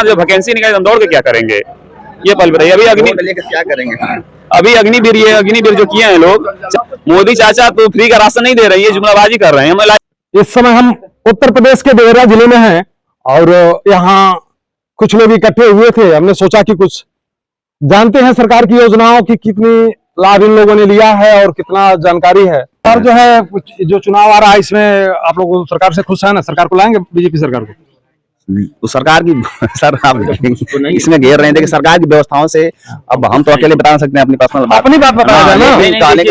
कहाँ जो वैकेंसी निकाली हम दौड़ के क्या करेंगे, ये पल बताइए। अभी क्या करेंगे? अभी अग्निवीर जो किए हैं लोग, मोदी चाचा तो फ्री का राशन नहीं दे रहे हैं, ये जुमलाबाजी कर रहे हैं। इस समय हम उत्तर प्रदेश के देवरिया जिले में हैं और यहाँ कुछ लोग इकट्ठे हुए थे। हमने सोचा कि कुछ जानते हैं सरकार की योजनाओं की कितनी लाभ इन लोगों ने लिया है और कितना जानकारी है। और जो है जो चुनाव आ रहा है इसमें आप लोग सरकार से खुश है ना? सरकार को लाएंगे बीजेपी सरकार को? तो सरकार की सर आप इसमें घेर रहे थे कि सरकार की व्यवस्थाओं से अब हम तो अकेले बता सकते हैं अपनी पर्सनल बात। अपनी बात बता रहे हैं ना।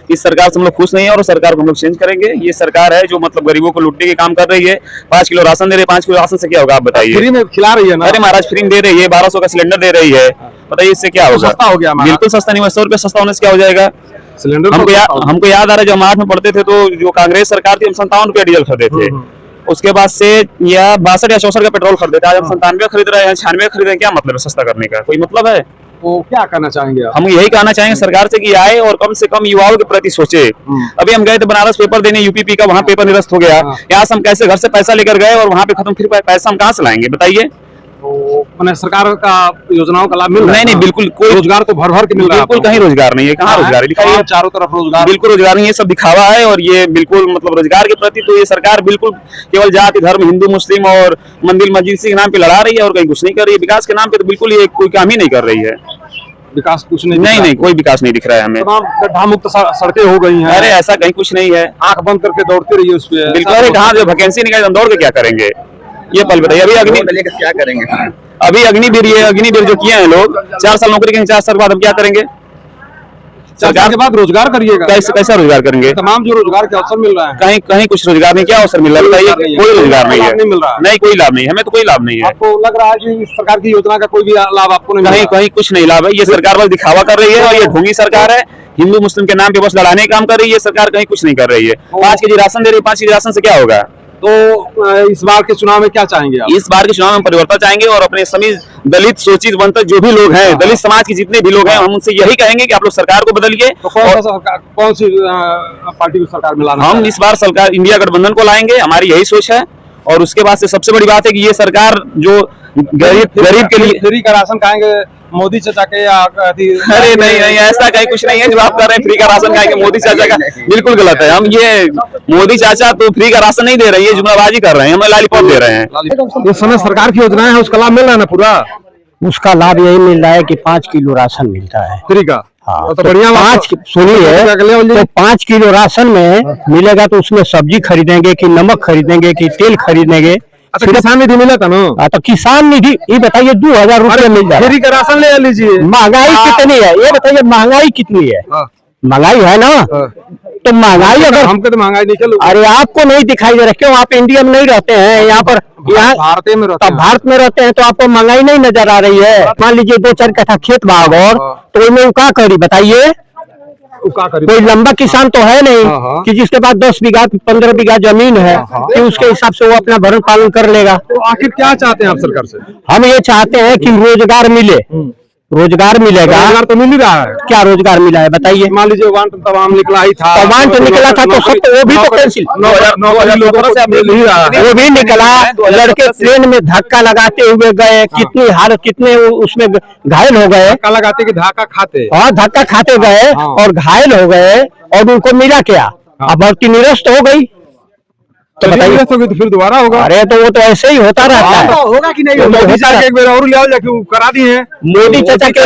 इस सरकार से हम लोग खुश नहीं है और सरकार को हम लोग चेंज करेंगे। ये सरकार है जो मतलब गरीबों को लूटने के काम कर रही है। 5 किलो राशन दे रही है, 5 किलो राशन से क्या होगा आप बताइए? फ्री में खिला रही है ना? अरे महाराज फ्री में दे रही है, 1200 का सिलेंडर दे रही है, बताइए इससे क्या होगा? सस्ता हो गया? बिल्कुल सस्ता नहीं हुआ, 100 रुपये सस्ता होने से क्या हो जाएगा सिलेंडर? हमको याद आ रहा है जब हम 8 में पढ़ते थे तो जो कांग्रेस सरकार थी हम 57 रुपये डीजल खरीदे थे, उसके बाद से या 62 या 64 का पेट्रोल खरीदे थे, आज हम 97 खरीद रहे हैं, 96 खरीद रहे हैं। क्या मतलब है सस्ता करने का? कोई मतलब है? तो क्या कहना चाहेंगे आप? हम यही कहना चाहेंगे सरकार से कि आए और कम से कम युवाओं के प्रति सोचे। अभी हम गए थे बनारस पेपर देने, यूपी का, वहाँ पेपर निरस्त हो गया। यहाँ से हम कैसे घर से पैसा लेकर गए और वहाँ पे खत्म, फिर पैसा हम कहाँ से लाएंगे बताइए? तो सरकार का योजनाओं का लाभ मिल रहा है? नहीं, बिल्कुल कोई रोजगार तो भर भर के मिल रहा है। बिल्कुल कहीं रोजगार नहीं है। कहाँ रोजगार है? दिखाइए चारों तरफ रोजगार। बिल्कुल रोजगार नहीं है, सब दिखावा है। और ये बिल्कुल मतलब रोजगार के प्रति तो ये सरकार बिल्कुल केवल जाति धर्म, हिंदू मुस्लिम और मंदिर मस्जिद के नाम पे लड़ा रही है और कहीं कुछ नहीं कर रही है। विकास के नाम पे तो बिल्कुल ये कोई काम ही नहीं कर रही है। विकास कुछ नहीं? नहीं, कोई विकास नहीं दिख रहा है हमें। गड्ढा मुक्त सड़कें हो गई हैं। अरे ऐसा कहीं कुछ नहीं है, आंख बंद करके दौड़ते रहिए उस पे। बिल्कुल। अरे कहाँ जो वैकेंसी निकाली हम दौड़ के क्या करेंगे, ये पल बताइए। क्या करेंगे? अभी अग्निवीर जो किए हैं लोग, 4 साल नौकरी करेंगे, 4 साल बाद हम क्या करेंगे? सरकार के बाद रोजगार करिएगा? कैसा रोजगार करेंगे? तमाम जो रोजगार के अवसर मिल रहा है, कहीं कुछ रोजगार नहीं। क्या अवसर मिल रहा है बताइए? कोई रोजगार नहीं है, नहीं मिल रहा। नहीं कोई लाभ नहीं है, हमें तो कोई लाभ नहीं है। आपको लग रहा है कि इस सरकार की योजना का कोई भी लाभ आपको नहीं? कहीं कुछ नहीं लाभ है। ये सरकार बस दिखावा कर रही है और ये ढोंगी सरकार है। हिंदू मुस्लिम के नाम पे बस लड़ाने का काम कर रही है सरकार, कहीं कुछ नहीं कर रही है। 5 केजी राशन दे रही है, 5 केजी राशन से क्या होगा? तो इस बार के चुनाव में क्या चाहेंगे आप? इस बार के चुनाव में परिवर्तन चाहेंगे और अपने सभी दलित शोषित वंचित जो भी लोग हैं, दलित समाज के जितने भी लोग हैं, हम उनसे यही कहेंगे कि आप लोग सरकार को बदलिए। तो कौन सी पार्टी को सरकार में लाना? हम इस बार सरकार इंडिया गठबंधन को लाएंगे, हमारी यही सोच है। और उसके बाद से सबसे बड़ी बात है कि ये सरकार जो गरीब के लिए फ्री का राशन खाएंगे मोदी चाचा के या? अरे नहीं, ऐसा कहीं कुछ नहीं है जो आप कर रहे हैं। फ्री का राशन खाएंगे मोदी चाचा का, बिल्कुल गलत है। हम ये मोदी चाचा तो फ्री का राशन नहीं दे रहे हैं, ये जुमलाबाजी कर रहे हैं, हमें लॉलीपॉप दे रहे हैं। इस समय सरकार की योजनाएं है, उसका लाभ मिल रहा है ना पूरा? उसका लाभ यही मिल रहा है कि 5 किलो राशन मिलता है फ्री का। हाँ, तो बढ़िया। 5 सुनिए, तो 5 किलो राशन में मिलेगा तो उसमें सब्जी खरीदेंगे कि नमक खरीदेंगे कि तेल खरीदेंगे? अच्छा, किसान निधि मिला था ना? तो किसान निधि ये बताइए 2000 रुपये मिल जाए। फ्री का राशन ले लीजिए। महंगाई कितनी है ये बताइए? महंगाई कितनी है? महंगाई है ना? तो महंगाई अगर हमको तो महंगाई नहीं चलो। अरे आपको नहीं दिखाई दे रहा, क्यों? आप इंडिया में नहीं रहते हैं, यहाँ पर भारत में रहते हैं। भारत में रहते हैं तो आपको महंगाई नहीं नजर आ रही है? मान लीजिए 2-4 कट्ठा खेत भाग और तो इनमें वो क्या करी बताइए? कोई लंबा किसान तो है नहीं कि जिसके पास 10 बीघा 15 बीघा जमीन है कि उसके हिसाब से वो अपना भरण पालन कर लेगा। तो आखिर क्या चाहते हैं आप सरकार से? हम ये चाहते हैं कि रोजगार मिले। रोजगार मिलेगा? रोजगार तो मिल ही रहा है। क्या रोजगार मिला है बताइए? मान लीजिए वांट तमाम निकला ही था, वांट निकला था तो सब तो वो भी तो कैंसिल, 9,000 लोगों से मिल ही रहा है। वो भी निकला। लड़के ट्रेन में धक्का लगाते हुए गए, कितनी हालत, कितने उसमें घायल हो गए। धक्का लगाते कि धक्का खाते? और धक्का खाते गए और घायल हो गए और उनको मिला क्या? अब भर्ती निरस्त हो गई तो बताइए। तो फिर दोबारा होगा? अरे तो वो तो ऐसे ही होता रहता है। होगा कि नहीं? मोदी चाचा एक बार और ले आओ, जाके करा दिए हैं। मोदी चाचा के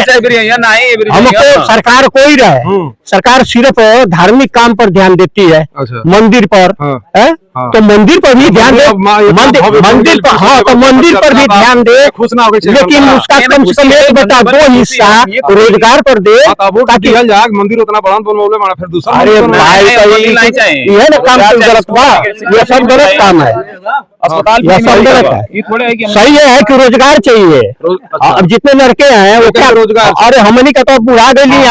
हमको सरकार कोई रहे, सरकार सिर्फ धार्मिक काम पर ध्यान देती है। मंदिर पर है तो मंदिर पर भी ध्यान दे, मंदिर पर, हाँ तो मंदिर पर भी ध्यान दे, लेकिन उसका कम से कम 1/2 हिस्सा रोजगार पर दे ताकि मंदिर उतना बड़ा बनवा फिर दूसरा। अरे भाई यह ना काम तो गलत बा, यह सब गलत काम है, यह सब गलत है। सही है कि रोजगार चाहिए। अब जितने लड़के हैं वो क्या रोजगार? अरे हमनी का तो बुढ़ा गई,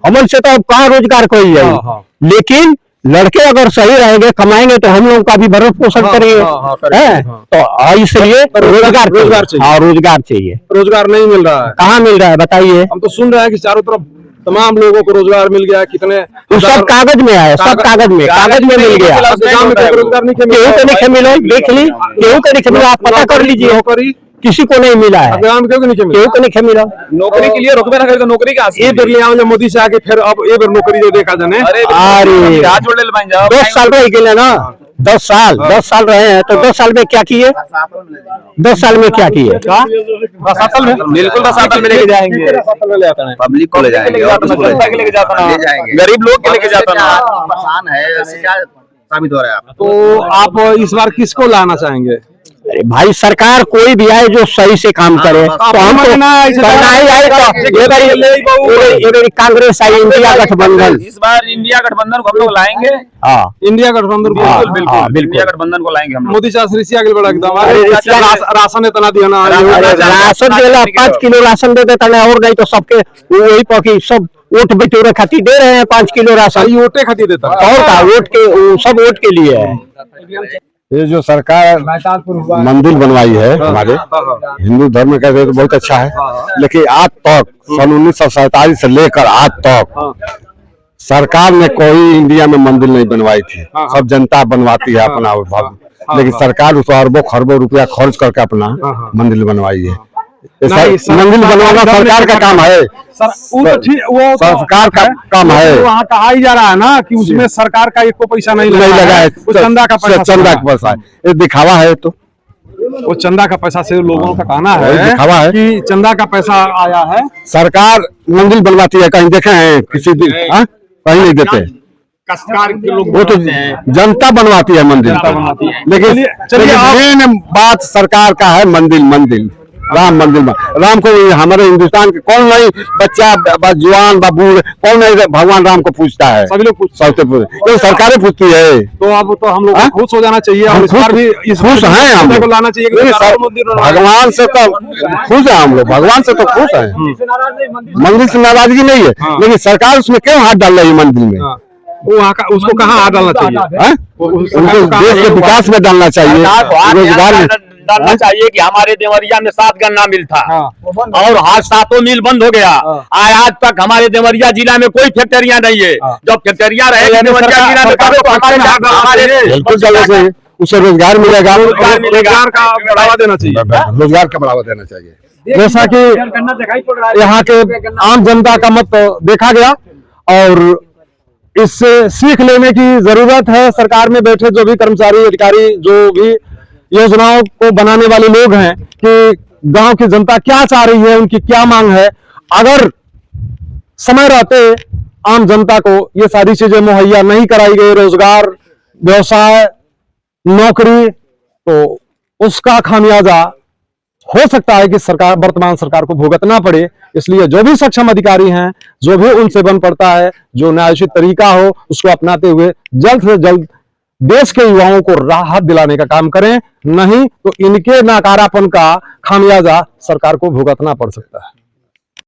हमन से तो अब कहाँ रोजगार कोई है। लेकिन लड़के अगर सही रहेंगे, कमाएंगे तो हम लोग का भी भरण पोषण करेंगे। तो इसलिए रोजगार चाहिए। हाँ रोजगार चाहिए। रोजगार नहीं मिल रहा है। कहाँ मिल रहा है बताइए? हम तो सुन रहे हैं कि चारों तरफ तमाम लोगों को रोजगार मिल गया, कितने वो सब कागज में है, सब कागज में मिल गया। गाँव में कोई रोजगार नहीं केहू को नहीं मिला, देख ली, केहू को नहीं मिला, आप पता कर लीजिए, नौकरी किसी को नहीं मिला है, ग्राम में क्यों नहीं मिला? केहू को नहीं मिला। नौकरी के लिए रुकबे ना करे तो नौकरी का ये बेर लिया मोदी से आके फिर अब ये बेर नौकरी जो देखा जाने। अरे अरे हाथ जोड़ ले भाई जाओ 10 साल रह गए ना, 10 साल रहे हैं, तो 10 साल में क्या किए? 10 साल में क्या किए? बिल्कुल रसातल में लेके जाएंगे, पब्लिक को ले जाएंगे और किसको ले जनता के लेके जाता ना, ले जाएंगे। गरीब लोग के लेके जाता ना। आसान है, ऐसे क्या साबित हो रहा है आप? तो आप इस बार किसको लाना चाहेंगे? अरे भाई सरकार कोई भी आए जो सही से काम करे, तो हम तो करना ही आए। तो ये बारी कांग्रेस आई, इंडिया गठबंधन, इस बार इंडिया गठबंधन को हम लोग लाएंगे। हाँ इंडिया गठबंधन को बिल्कुल बिल्कुल इंडिया गठबंधन को लाएंगे हम लोग। मोदी शाह श्री आगे बढ़ा एकदम अरे राशन इतना दिया ना, राशन देला 5 किलो राशन दे देता है, और नहीं तो सबके वही पकी सब वोट बटोरे खातिर दे रहे हैं 5 किलो राशन। वोटे खातिर देता है। और का वोट के सब वोट के लिए है। ये जो सरकार मंदिर बनवाई है हमारे हिंदू धर्म का, तो बहुत अच्छा है, लेकिन आज तक सन 1947 से लेकर आज तक सरकार ने कोई इंडिया में मंदिर नहीं बनवाई थी। सब जनता बनवाती है अपना भव्य, लेकिन सरकार उस अरबों खरबों रुपया खर्च करके अपना मंदिर बनवाई है। मंदिर बनवाना सरकार का काम है, सरकार का काम है। वहाँ कहा ही जा रहा है ना कि उसमें सरकार का एक पैसा नहीं लगा है, चंदा का पैसा, चंदा का पैसा है, ये दिखावा है। तो वो चंदा का पैसा से लोगों का कहना है दिखावा है कि चंदा का पैसा आया है। सरकार मंदिर बनवाती है, कहीं देखे हैं किसी दिन? कहीं नहीं देते। वो तो जनता बनवाती है मंदिर, लेकिन मेन बात सरकार का है मंदिर राम मंदिर में। राम को हमारे हिंदुस्तान के कौन नहीं बच्चा जवान बूढ़ कौन नहीं भगवान राम को पूछता है? सभी लोग तो सरकारें पूछती है। तो अब तो हम लोग खुश हो जाना चाहिए, हम खुश हैं, हम को लाना चाहिए। भगवान से तो खुश है, हम लोग भगवान से तो खुश है, मंदिर से नाराजगी नहीं है, लेकिन सरकार उसमें क्यों हाथ डाल रही है मंदिर में? वहाँ का उसको कहाँ हाथ डालना चाहिए? उनको देश के विकास में डालना चाहिए, रोजगार डालना चाहिए कि हमारे देवरिया में 7 गन्ना मिल था और आज 7 मिल बंद हो गया। आज तक हमारे देवरिया जिला में कोई फैक्ट्रियां नहीं है। जब फैक्ट्रिया रहेगा देवरिया जिला में तो हमारे बिल्कुल चलना चाहिए, उससे रोजगार मिलेगा, रोजगार का बढ़ावा देना चाहिए, रोजगार का बढ़ावा देना चाहिए। जैसा कि यहाँ के आम जनता का मत देखा गया और इससे सीख लेने की जरूरत है। सरकार में बैठे जो भी कर्मचारी अधिकारी जो भी योजनाओं को बनाने वाले लोग हैं कि गांव की जनता क्या चाह रही है, उनकी क्या मांग है। अगर समय रहते आम जनता को ये सारी चीजें मुहैया नहीं कराई गई, रोजगार, व्यवसाय, नौकरी, तो उसका खामियाजा हो सकता है कि सरकार, वर्तमान सरकार को भुगतना पड़े। इसलिए जो भी सक्षम अधिकारी हैं, जो भी उनसे बन पड़ता है, जो न्यायोचित तरीका हो उसको अपनाते हुए जल्द से जल्द देश के युवाओं को राहत दिलाने का काम करें, नहीं तो इनके नाकारापन का खामियाजा सरकार को भुगतना पड़ सकता है।